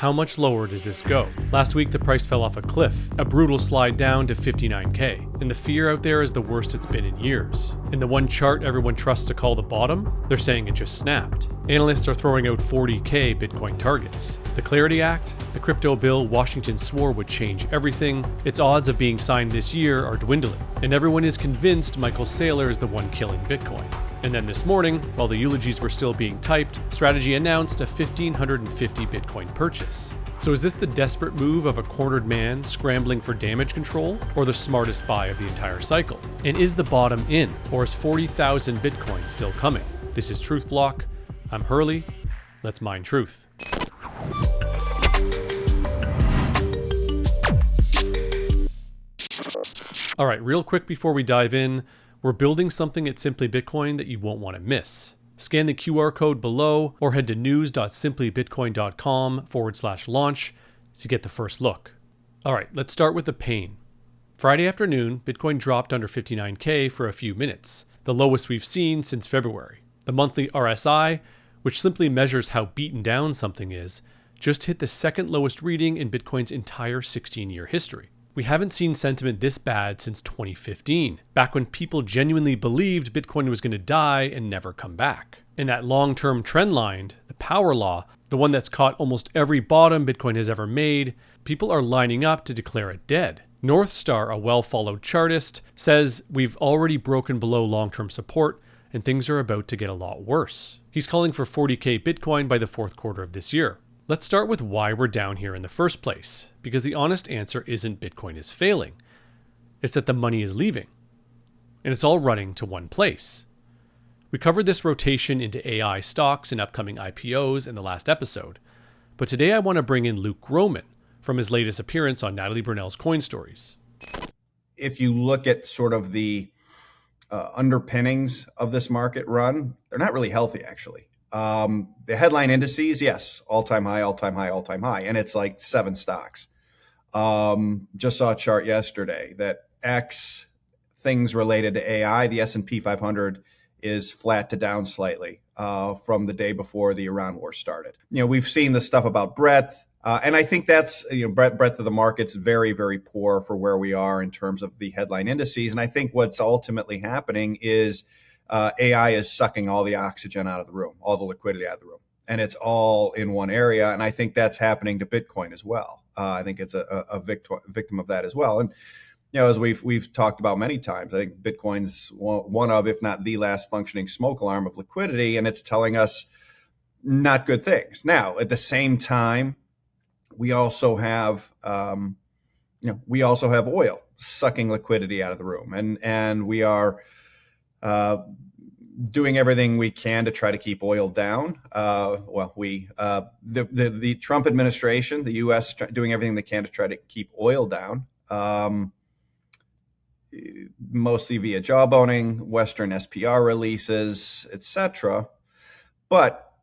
How much lower does this go? Last week, the price fell off a cliff, a brutal slide down to 59K, and the fear out there is the worst it's been in years. In the one chart everyone trusts to call the bottom, they're saying it just snapped. Analysts are throwing out 40K Bitcoin targets. The Clarity Act, the crypto bill Washington swore would change everything, its odds of being signed this year are dwindling, and everyone is convinced Michael Saylor is the one killing Bitcoin. And then this morning, while the eulogies were still being typed, Strategy announced a 1,550 Bitcoin purchase. So is this the desperate move of a cornered man scrambling for damage control, or the smartest buy of the entire cycle? And is the bottom in, or is 40,000 Bitcoin still coming? This is Truth Block. I'm Hurley. Let's mine truth. All right, real quick before we dive in, we're building something at Simply Bitcoin that you won't want to miss. Scan the QR code below or head to news.simplybitcoin.com/launch to get the first look. All right, let's start with the pain. Friday afternoon, Bitcoin dropped under 59K for a few minutes, the lowest we've seen since February. The monthly RSI, which simply measures how beaten down something is, just hit the second lowest reading in Bitcoin's entire 16-year history. We haven't seen sentiment this bad since 2015, back when people genuinely believed Bitcoin was going to die and never come back. And that long-term trend line, the power law, the one that's caught almost every bottom Bitcoin has ever made, people are lining up to declare it dead. Northstar, a well-followed chartist, says we've already broken below long-term support and things are about to get a lot worse. He's calling for 40K Bitcoin by the fourth quarter of this year. Let's start with why we're down here in the first place, because the honest answer isn't Bitcoin is failing. It's that the money is leaving, and it's all running to one place. We covered this rotation into AI stocks and upcoming IPOs in the last episode, but today I want to bring in Luke Groman from his latest appearance on Natalie Brunell's Coin Stories. If you look at sort of the underpinnings of this market run, they're not really healthy, actually. The headline indices, yes, all-time high, all-time high, all-time high. And it's like 7 stocks. Just saw a chart yesterday that X things related to AI, the S&P 500 is flat to down slightly from the day before the Iran war started. You know, we've seen the stuff about breadth. And I think that's, breadth of the market's very, very poor for where we are in terms of the headline indices. And I think what's ultimately happening is AI is sucking all the oxygen out of the room, all the liquidity out of the room, and it's all in one area. And I think that's happening to Bitcoin as well. I think it's a victim of that as well. And as we've talked about many times, I think Bitcoin's one of, if not the last functioning smoke alarm of liquidity, and it's telling us not good things. Now, at the same time, we also have oil sucking liquidity out of the room, and we are doing everything we can to try to keep oil down. The Trump administration, the U.S. doing everything they can to try to keep oil down, mostly via jawboning, Western SPR releases, etc. But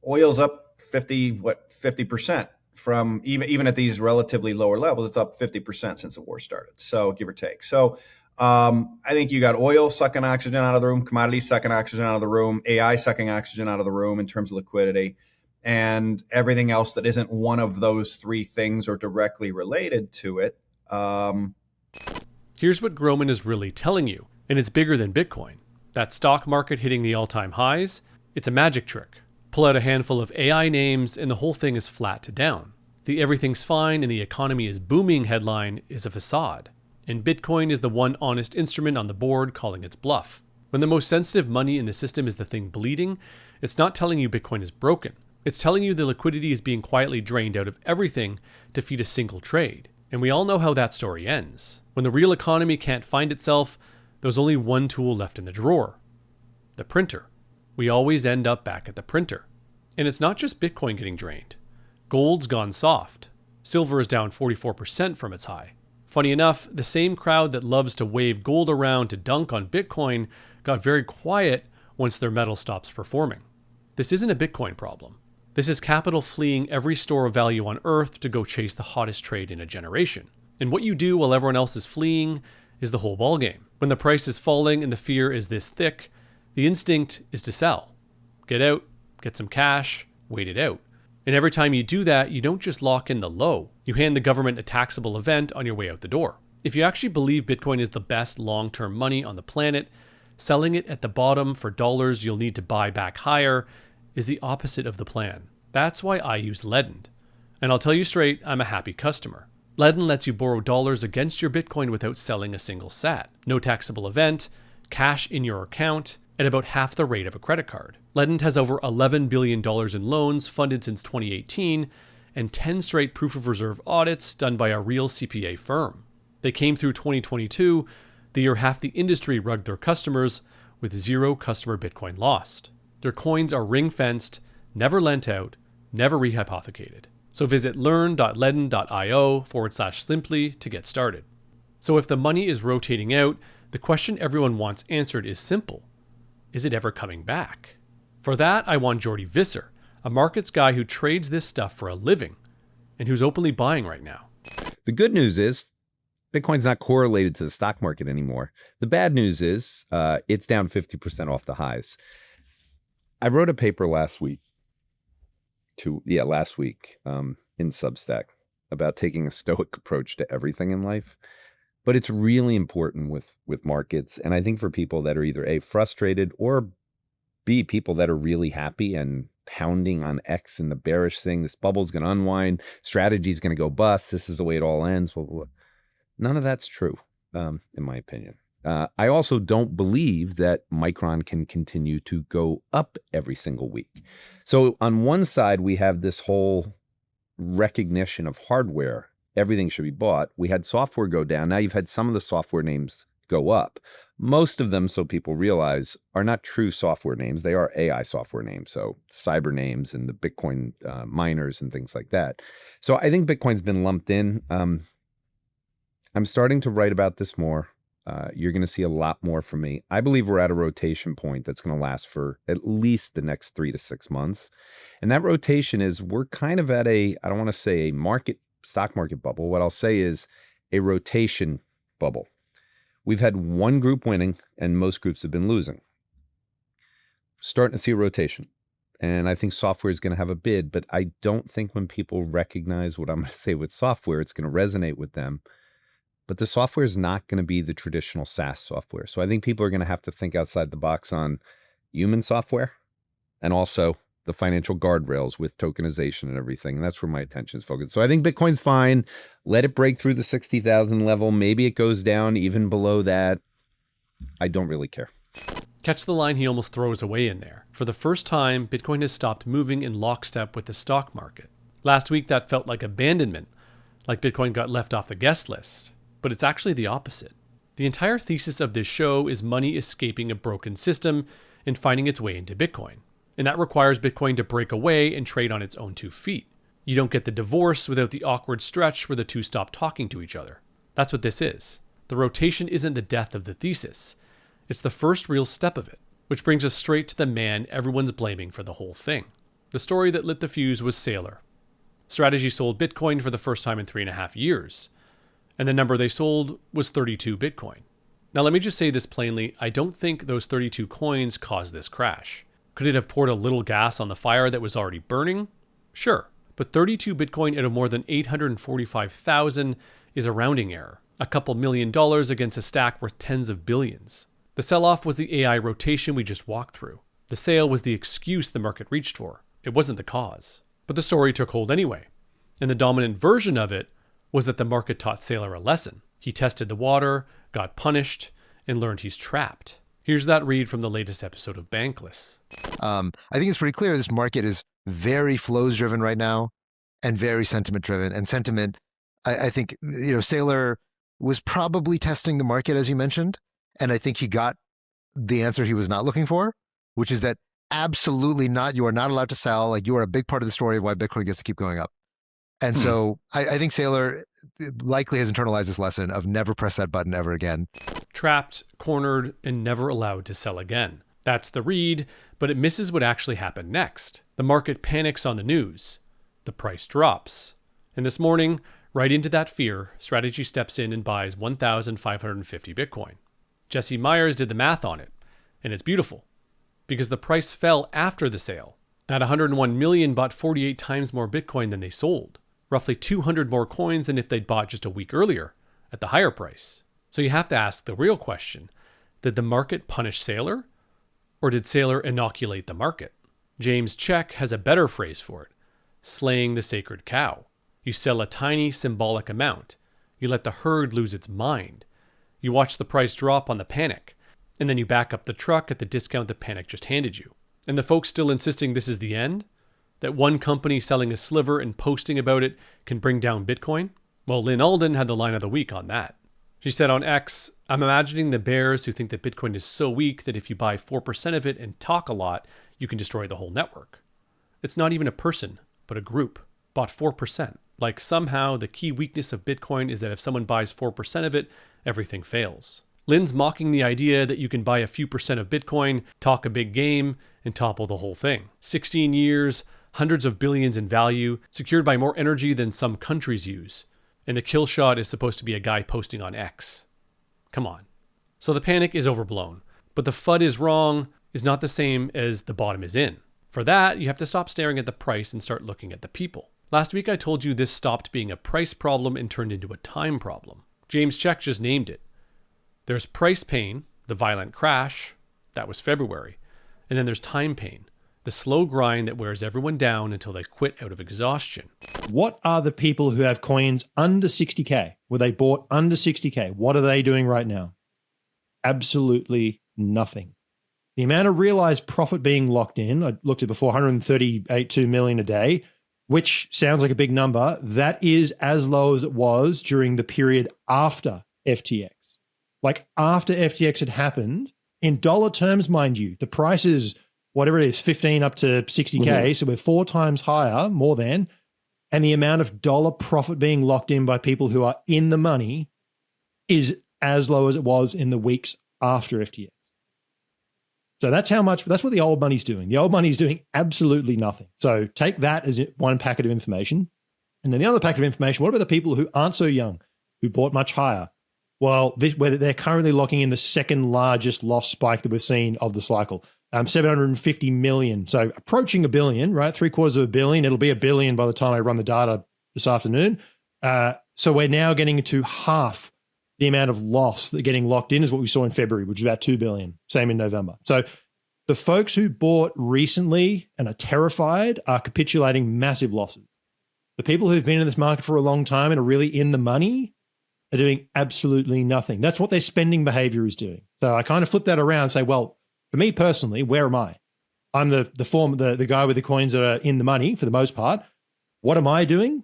oil's up 50% from even at these relatively lower levels. It's up 50% since the war started. So give or take. So I think you got oil sucking oxygen out of the room, commodities sucking oxygen out of the room, AI sucking oxygen out of the room in terms of liquidity, and everything else that isn't one of those three things or directly related to it. Here's what Groman is really telling you, and it's bigger than Bitcoin. That stock market hitting the all-time highs, it's a magic trick. Pull out a handful of AI names and the whole thing is flat to down. The everything's fine and the economy is booming headline is a facade. And Bitcoin is the one honest instrument on the board calling its bluff. When the most sensitive money in the system is the thing bleeding, it's not telling you Bitcoin is broken. It's telling you the liquidity is being quietly drained out of everything to feed a single trade. And we all know how that story ends. When the real economy can't find itself, there's only one tool left in the drawer: the printer. We always end up back at the printer. And it's not just Bitcoin getting drained. Gold's gone soft. Silver is down 44% from its high. Funny enough, the same crowd that loves to wave gold around to dunk on Bitcoin got very quiet once their metal stops performing. This isn't a Bitcoin problem. This is capital fleeing every store of value on earth to go chase the hottest trade in a generation. And what you do while everyone else is fleeing is the whole ballgame. When the price is falling and the fear is this thick, the instinct is to sell. Get out, get some cash, wait it out. And every time you do that, you don't just lock in the low. You hand the government a taxable event on your way out the door. If you actually believe Bitcoin is the best long-term money on the planet, selling it at the bottom for dollars you'll need to buy back higher is the opposite of the plan. That's why I use Ledn. And I'll tell you straight, I'm a happy customer. Ledn lets you borrow dollars against your Bitcoin without selling a single sat. No taxable event, cash in your account, at about half the rate of a credit card. Ledn has over $11 billion in loans funded since 2018 and 10 straight proof of reserve audits done by a real CPA firm. They came through 2022, the year half the industry rugged their customers, with 0 customer Bitcoin lost. Their coins are ring-fenced, never lent out, never rehypothecated. So visit learn.ledn.io/simply to get started. So if the money is rotating out, the question everyone wants answered is simple. Is it ever coming back? For that, I want Jordy Visser, a markets guy who trades this stuff for a living and who's openly buying right now. The good news is Bitcoin's not correlated to the stock market anymore. The bad news is it's down 50% off the highs. I wrote a paper last week in Substack about taking a stoic approach to everything in life. But it's really important with markets. And I think for people that are either A, frustrated, or B, people that are really happy and pounding on X in the bearish thing, this bubble's going to unwind, strategy's going to go bust, this is the way it all ends. Blah, blah, blah. None of that's true, in my opinion. I also don't believe that Micron can continue to go up every single week. So on one side, we have this whole recognition of hardware. Everything should be bought. We had software go down. Now you've had some of the software names go up. Most of them, so people realize, are not true software names. They are AI software names. So cyber names and the Bitcoin miners and things like that. So I think Bitcoin's been lumped in. I'm starting to write about this more. You're going to see a lot more from me. I believe we're at a rotation point that's going to last for at least the next 3 to 6 months. And that rotation is, we're kind of at I don't want to say a stock market bubble. What I'll say is a rotation bubble. We've had one group winning and most groups have been losing. Starting to see a rotation. And I think software is going to have a bid, but I don't think when people recognize what I'm going to say with software, it's going to resonate with them. But the software is not going to be the traditional SaaS software. So I think people are going to have to think outside the box on human software and also the financial guardrails with tokenization and everything. And that's where my attention is focused. So I think Bitcoin's fine. Let it break through the 60,000 level. Maybe it goes down even below that. I don't really care. Catch the line he almost throws away in there. For the first time, Bitcoin has stopped moving in lockstep with the stock market. Last week, that felt like abandonment, like Bitcoin got left off the guest list. But it's actually the opposite. The entire thesis of this show is money escaping a broken system and finding its way into Bitcoin. And that requires Bitcoin to break away and trade on its own 2 feet. You don't get the divorce without the awkward stretch where the two stop talking to each other. That's what this is. The rotation isn't the death of the thesis. It's the first real step of it, which brings us straight to the man everyone's blaming for the whole thing. The story that lit the fuse was Saylor. Strategy sold Bitcoin for the first time in 3.5 years. And the number they sold was 32 Bitcoin. Now let me just say this plainly, I don't think those 32 coins caused this crash. Could it have poured a little gas on the fire that was already burning? Sure, but 32 Bitcoin out of more than 845,000 is a rounding error. A couple $1 million against a stack worth tens of billions. The sell-off was the AI rotation we just walked through. The sale was the excuse the market reached for. It wasn't the cause. But the story took hold anyway. And the dominant version of it was that the market taught Saylor a lesson. He tested the water, got punished, and learned he's trapped. Here's that read from the latest episode of Bankless. I think it's pretty clear this market is very flows driven right now and very sentiment driven. And sentiment, I think, Saylor was probably testing the market, as you mentioned. And I think he got the answer he was not looking for, which is that absolutely not. You are not allowed to sell. Like, you are a big part of the story of why Bitcoin gets to keep going up. And so I think Saylor likely has internalized this lesson of never press that button ever again. Trapped, cornered, and never allowed to sell again. That's the read, but it misses what actually happened next. The market panics on the news. The price drops. And this morning, right into that fear, Strategy steps in and buys 1,550 Bitcoin. Jesse Myers did the math on it, and it's beautiful, because the price fell after the sale, At 101 million, bought 48 times more Bitcoin than they sold, roughly 200 more coins than if they'd bought just a week earlier at the higher price. So you have to ask the real question, did the market punish Saylor? Or did Saylor inoculate the market? James Check has a better phrase for it, slaying the sacred cow. You sell a tiny symbolic amount. You let the herd lose its mind. You watch the price drop on the panic, and then you back up the truck at the discount the panic just handed you. And the folks still insisting this is the end? That one company selling a sliver and posting about it can bring down Bitcoin? Well, Lynn Alden had the line of the week on that. She said on X, I'm imagining the bears who think that Bitcoin is so weak that if you buy 4% of it and talk a lot, you can destroy the whole network. It's not even a person, but a group. Bought 4%. Like somehow the key weakness of Bitcoin is that if someone buys 4% of it, everything fails. Lynn's mocking the idea that you can buy a few percent of Bitcoin, talk a big game, and topple the whole thing. 16 years, hundreds of billions in value, secured by more energy than some countries use. And the kill shot is supposed to be a guy posting on X. Come on. So the panic is overblown. But the FUD is wrong is not the same as the bottom is in. For that, you have to stop staring at the price and start looking at the people. Last week I told you this stopped being a price problem and turned into a time problem. James Check just named it. There's price pain, the violent crash, that was February. And then there's time pain, the slow grind that wears everyone down until they quit out of exhaustion. What are the people who have coins under 60K, where they bought under 60K? What are they doing right now? Absolutely nothing. The amount of realized profit being locked in, I looked at before, 138.2 million a day, which sounds like a big number. That is as low as it was during the period after FTX. Like after FTX had happened, in dollar terms, mind you, the price is whatever it is, 15 up to 60K. Mm-hmm. So we're 4 times higher, more than. And the amount of dollar profit being locked in by people who are in the money is as low as it was in the weeks after FTX. So that's what the old money's doing. The old money's doing absolutely nothing. So take that as one packet of information. And then the other packet of information, what about the people who aren't so young, who bought much higher? Well, whether they're currently locking in the second largest loss spike that we've seen of the cycle, 750 million. So approaching $1 billion, right? $750 million. It'll be $1 billion by the time I run the data this afternoon. So we're now getting to half the amount of loss that getting locked in is what we saw in February, which is about 2 billion. Same in November. So the folks who bought recently and are terrified are capitulating massive losses. The people who've been in this market for a long time and are really in the money are doing absolutely nothing. That's what their spending behavior is doing. So I kind of flip that around and say, well, for me personally, where am I? I'm the guy with the coins that are in the money for the most part. What am I doing?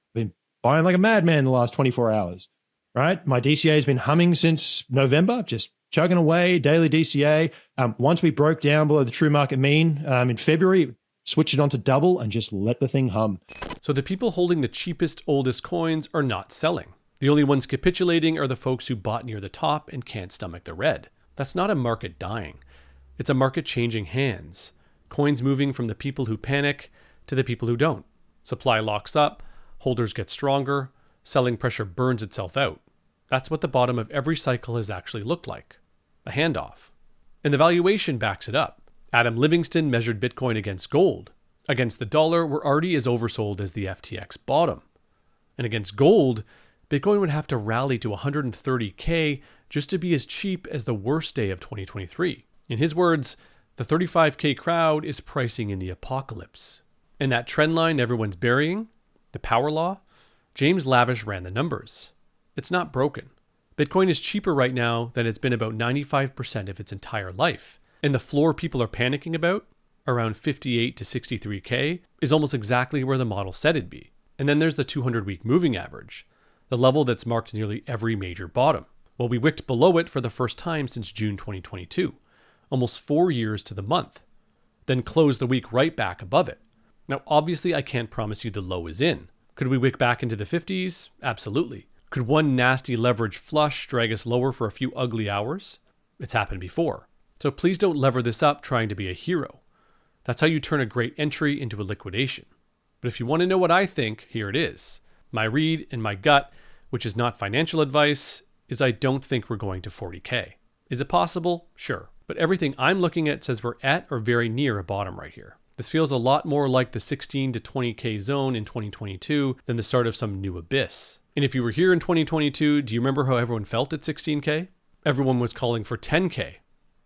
I've been buying like a madman in the last 24 hours, right? My DCA has been humming since November, just chugging away, daily DCA. Once we broke down below the true market mean in February, switch it on to double and just let the thing hum. So the people holding the cheapest, oldest coins are not selling. The only ones capitulating are the folks who bought near the top and can't stomach the red. That's not a market dying. It's a market changing hands. Coins moving from the people who panic to the people who don't. Supply locks up, holders get stronger, selling pressure burns itself out. That's what the bottom of every cycle has actually looked like. A handoff. And the valuation backs it up. Adam Livingston measured Bitcoin against gold. Against the dollar, we're already as oversold as the FTX bottom. And against gold, Bitcoin would have to rally to 130K just to be as cheap as the worst day of 2023. In his words, the 35K crowd is pricing in the apocalypse. And that trend line everyone's burying, the power law, James Lavish ran the numbers. It's not broken. Bitcoin is cheaper right now than it's been about 95% of its entire life. And the floor people are panicking about, around 58 to 63K, is almost exactly where the model said it'd be. And then there's the 200-week moving average, the level that's marked nearly every major bottom. Well, we wicked below it for the first time since June 2022, almost 4 years to the month, then closed the week right back above it. Now, obviously, I can't promise you the low is in. Could we wick back into the 50s? Absolutely. Could one nasty leverage flush drag us lower for a few ugly hours? It's happened before. So please don't lever this up trying to be a hero. That's how you turn a great entry into a liquidation. But if you want to know what I think, here it is. My read and my gut, which is not financial advice, is I don't think we're going to 40K. Is it possible? Sure. But everything I'm looking at says we're at or very near a bottom right here. This feels a lot more like the 16 to 20K zone in 2022 than the start of some new abyss. And if you were here in 2022, do you remember how everyone felt at 16K? Everyone was calling for 10K,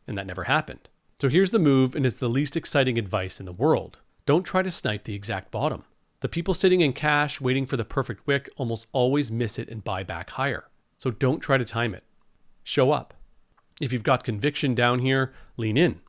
and that never happened. So here's the move, and it's the least exciting advice in the world. Don't try to snipe the exact bottom. The people sitting in cash waiting for the perfect wick almost always miss it and buy back higher. So don't try to time it. Show up. If you've got conviction down here, lean in.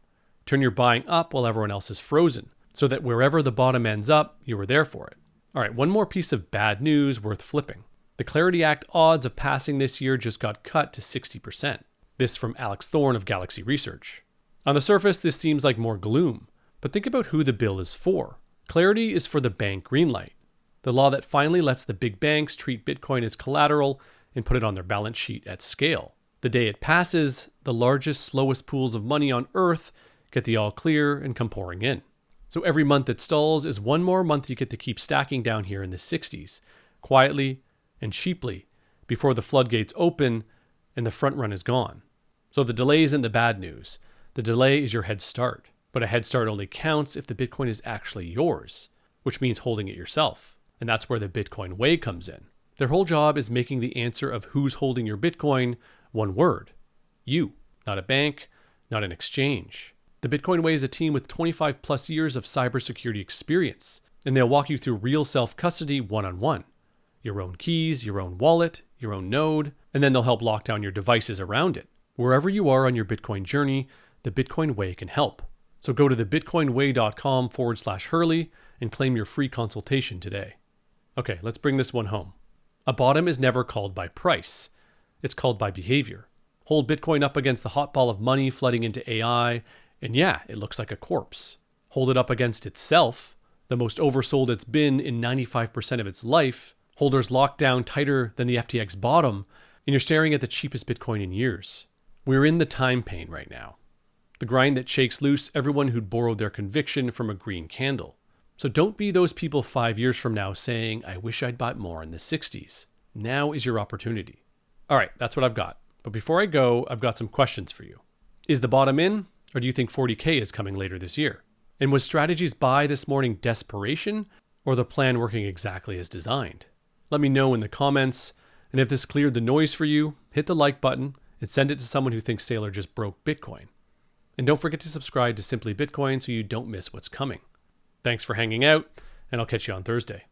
Turn your buying up while everyone else is frozen, so that wherever the bottom ends up, you were there for it. All right, one more piece of bad news worth flipping. The Clarity Act odds of passing this year just got cut to 60%. This from Alex Thorne of Galaxy Research. On the surface, this seems like more gloom, but think about who the bill is for. Clarity is for the bank green light, the law that finally lets the big banks treat Bitcoin as collateral and put it on their balance sheet at scale. The day it passes, the largest, slowest pools of money on earth get the all clear and come pouring in. So every month it stalls is one more month you get to keep stacking down here in the 60s, quietly and cheaply, before the floodgates open and the front run is gone. So the delay isn't the bad news. The delay is your head start. But a head start only counts if the Bitcoin is actually yours, which means holding it yourself. And that's where the Bitcoin way comes in. Their whole job is making the answer of who's holding your Bitcoin one word. You, not a bank, not an exchange. The Bitcoin way is a team with 25 plus years of cybersecurity experience, and they'll walk you through real self-custody one-on-one. Your own keys, your own wallet, your own node, and then they'll help lock down your devices around it. Wherever you are on your Bitcoin journey, the Bitcoin way can help. So go to thebitcoinway.com/Hurley and claim your free consultation today. Okay, let's bring this one home. A bottom is never called by price. It's called by behavior. Hold Bitcoin up against the hot ball of money flooding into AI, and yeah, it looks like a corpse. Hold it up against itself, the most oversold it's been in 95% of its life, holders locked down tighter than the FTX bottom, and you're staring at the cheapest Bitcoin in years. We're in the time pain right now. The grind that shakes loose everyone who'd borrowed their conviction from a green candle. So don't be those people 5 years from now saying, I wish I'd bought more in the 60s. Now is your opportunity. All right, that's what I've got. But before I go, I've got some questions for you. Is the bottom in, or do you think 40K is coming later this year? And was Strategy's buy this morning desperation, or the plan working exactly as designed? Let me know in the comments. And if this cleared the noise for you, hit the like button and send it to someone who thinks Saylor just broke Bitcoin. And don't forget to subscribe to Simply Bitcoin so you don't miss what's coming. Thanks for hanging out, and I'll catch you on Thursday.